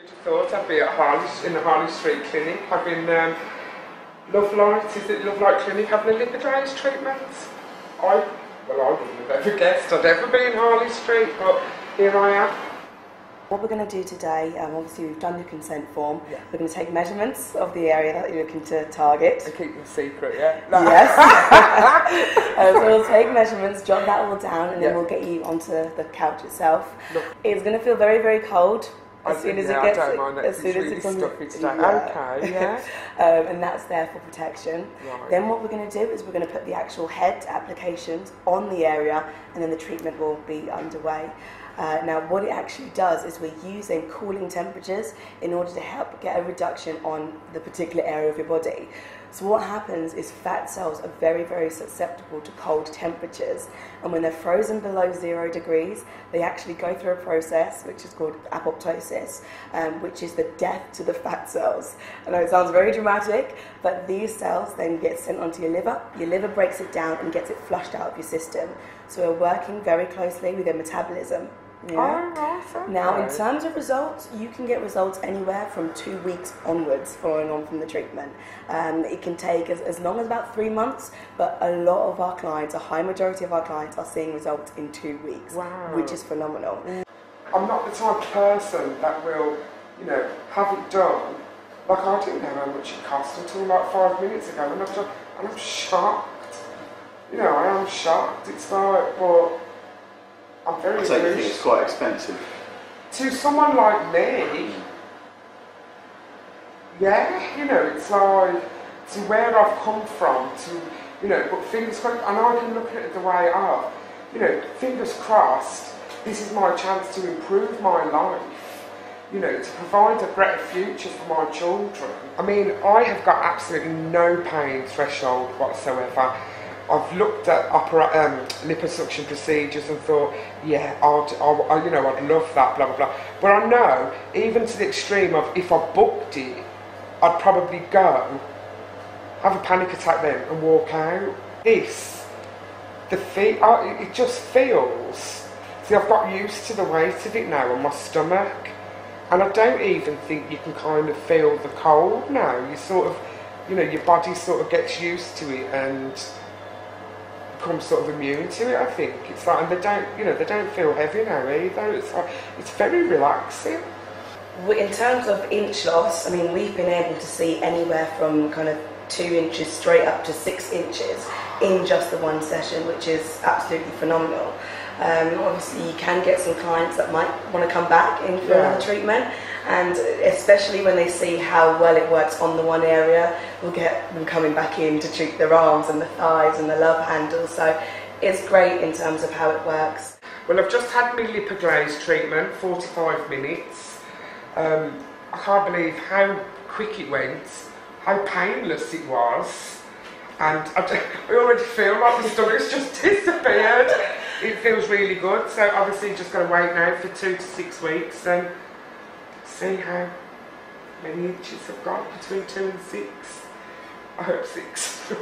I thought I'd be in the Harley Street Clinic. I've been Love Light, is it Love Light Clinic, having a lipidase treatment. I wouldn't have ever guessed I'd ever be in Harley Street, but here I am. What we're going to do today, obviously we've done the consent form. Yeah. We're going to take measurements of the area that you're looking to target. To keep them secret, yeah? Yes. So we'll take measurements, jot that all down, and then we'll get you onto the couch itself. Look. It's going to feel very, very cold. As soon as it gets, I don't mind that, as soon as it's stuffy today. Yeah. Okay, yeah. And that's there for protection. Right. Then what we're going to do is we're going to put the actual head applications on the area, and then the treatment will be underway. Now what it actually does is we're using cooling temperatures in order to help get a reduction on the particular area of your body. So what happens is fat cells are very, very susceptible to cold temperatures, and when they're frozen below 0 degrees, they actually go through a process which is called apoptosis, which is the death to the fat cells. I know it sounds very dramatic, but these cells then get sent onto your liver breaks it down and gets it flushed out of your system. So we're working very closely with your metabolism. Yeah. Oh, right, now, in terms of results, you can get results anywhere from 2 weeks onwards following on from the treatment. It can take as long as about 3 months, but a lot of our clients, a high majority of our clients, are seeing results in 2 weeks, which is phenomenal. I'm not the type of person that will, have it done. Like, I didn't know how much it cost until like 5 minutes ago, and I'm shocked. I am shocked. It's like, well, I'm very I think it's quite expensive. To someone like me, yeah, it's like, to where I've come from, but fingers crossed, and I can look at it the way of, fingers crossed, this is my chance to improve my life, to provide a better future for my children. I mean, I have got absolutely no pain threshold whatsoever. I've looked at liposuction procedures and thought, yeah, I'd love that, blah, blah, blah. But I know, even to the extreme of if I booked it, I'd probably go, have a panic attack then and walk out. It just feels, see, I've got used to the weight of it now on my stomach, and I don't even think you can kind of feel the cold now. You sort of, your body sort of gets used to it and becomes sort of immune to it, I think. It's like, and they don't feel heavy now either. It's like, it's very relaxing. In terms of inch loss, I mean, we've been able to see anywhere from kind of 2 inches straight up to 6 inches in just the one session, which is absolutely phenomenal. Obviously, you can get some clients that might want to come back in for another treatment, and especially when they see how well it works on the one area, we'll get them coming back in to treat their arms and the thighs and the love handles. So it's great in terms of how it works. Well, I've just had my lipoglaze treatment, 45 minutes. I can't believe how quick it went, how painless it was, and I already feel like my stomach's just disappeared. It feels really good, so obviously just got to wait now for 2 to 6 weeks and see how many inches I've got between 2 and 6. I hope 6.